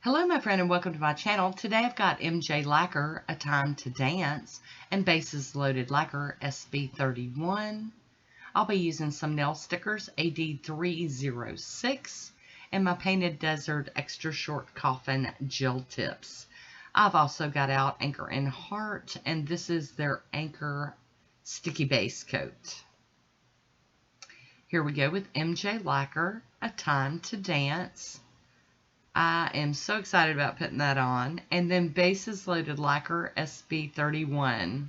Hello my friend and welcome to my channel. Today I've got MJ Lacquer, A Time to Dance, and Bases Loaded Lacquer SB31. I'll be using some nail stickers, AD306, and my Painted Desert Extra Short Coffin gel tips. I've also got out Anchor and Heart, and this is their Anchor Sticky Base Coat. Here we go with MJ Lacquer, A Time to Dance. I am so excited about putting that on. And then Bases Loaded Lacquer SB31.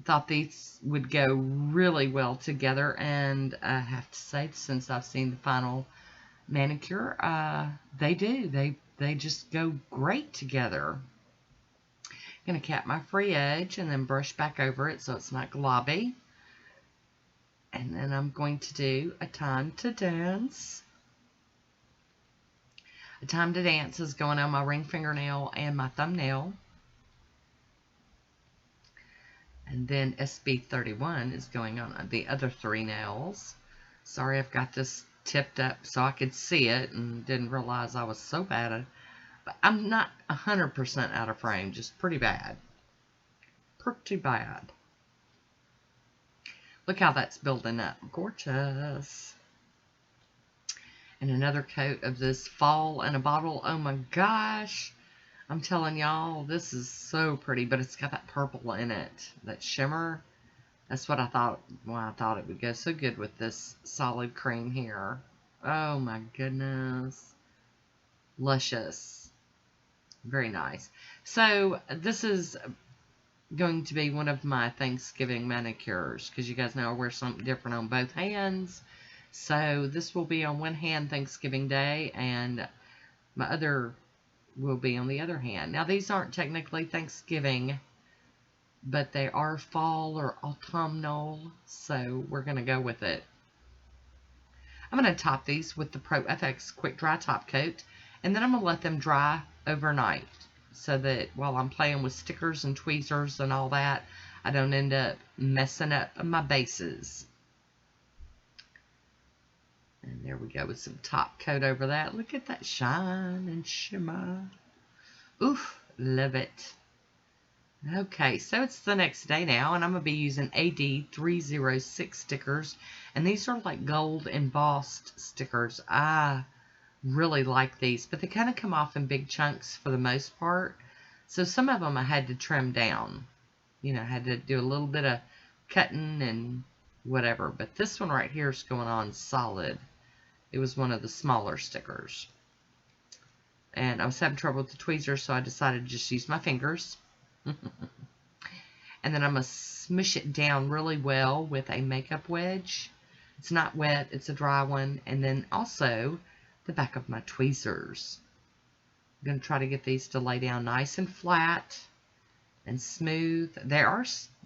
Thought these would go really well together. And I have to say, since I've seen the final manicure, they do. They just go great together. I'm going to cap my free edge and then brush back over it so it's not globby. And then I'm going to do A Time to Dance. A Time to Dance is going on my ring fingernail and my thumbnail. And then SB31 is going on the other three nails. Sorry, I've got this tipped up so I could see it and didn't realize I was so bad at it. But I'm not 100% out of frame, just pretty bad. Pretty bad. Look how that's building up. Gorgeous. And another coat of this Fall in a Bottle. Oh my gosh. I'm telling y'all, this is so pretty, but it's got that purple in it. That shimmer. That's what I thought. Well, I thought it would go so good with this solid cream here. Oh my goodness. Luscious. Very nice. So, this is going to be one of my Thanksgiving manicures, because you guys know I wear something different on both hands. So this will be on one hand Thanksgiving Day, and my other will be on the other hand. Now these aren't technically Thanksgiving, but they are fall or autumnal, so we're going to go with it. I'm going to top these with the Pro FX Quick Dry Top Coat, and then I'm going to let them dry overnight, so that while I'm playing with stickers and tweezers and all that, I don't end up messing up my bases. And there we go with some top coat over that. Look at that shine and shimmer. Oof, love it. Okay, so it's the next day now, and I'm going to be using AD306 stickers. And these are like gold embossed stickers. I really like these, but they kind of come off in big chunks for the most part. So some of them I had to trim down. You know, I had to do a little bit of cutting and whatever. But this one right here is going on solid. It was one of the smaller stickers. And I was having trouble with the tweezers, so I decided to just use my fingers. And then I'm going to smush it down really well with a makeup wedge. It's not wet, it's a dry one. And then also the back of my tweezers. I'm going to try to get these to lay down nice and flat and smooth.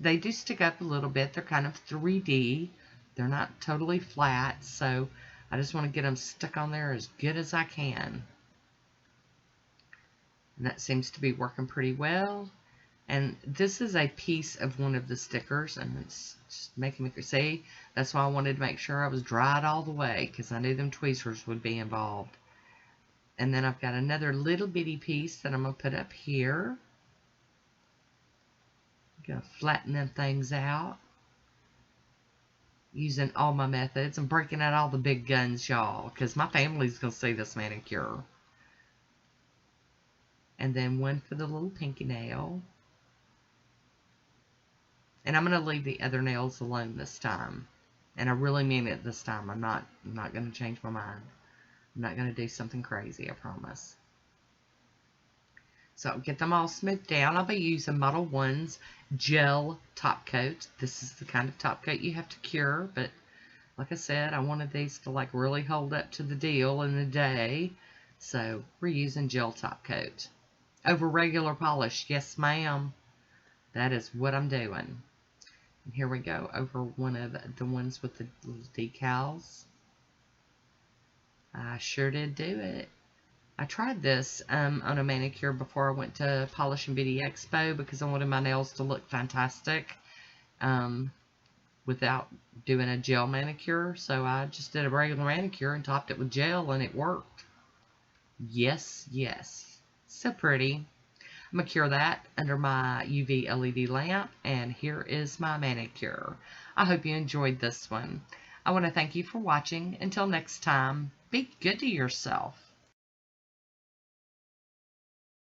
They do stick up a little bit. They're kind of 3D. They're not totally flat, so I just want to get them stuck on there as good as I can. And that seems to be working pretty well. And this is a piece of one of the stickers, and it's just making me see. That's why I wanted to make sure I was dried all the way, because I knew them tweezers would be involved. And then I've got another little bitty piece that I'm going to put up here. I'm going to flatten them things out. Using all my methods. I'm breaking out all the big guns, y'all, because my family's going to see this manicure. And then one for the little pinky nail. And I'm going to leave the other nails alone this time. And I really mean it this time. I'm not going to change my mind. I'm not going to do something crazy, I promise. So get them all smoothed down. I'll be using Model 1's gel top coat. This is the kind of top coat you have to cure, but like I said, I wanted these to like really hold up to the deal in the day. So we're using gel top coat. Over regular polish, yes ma'am. That is what I'm doing. And here we go, over one of the ones with the little decals. I sure did do it. I tried this on a manicure before I went to Polish and Beauty Expo because I wanted my nails to look fantastic without doing a gel manicure. So I just did a regular manicure and topped it with gel, and it worked. Yes, yes. So pretty. I'm going to cure that under my UV LED lamp, and here is my manicure. I hope you enjoyed this one. I want to thank you for watching. Until next time, be good to yourself.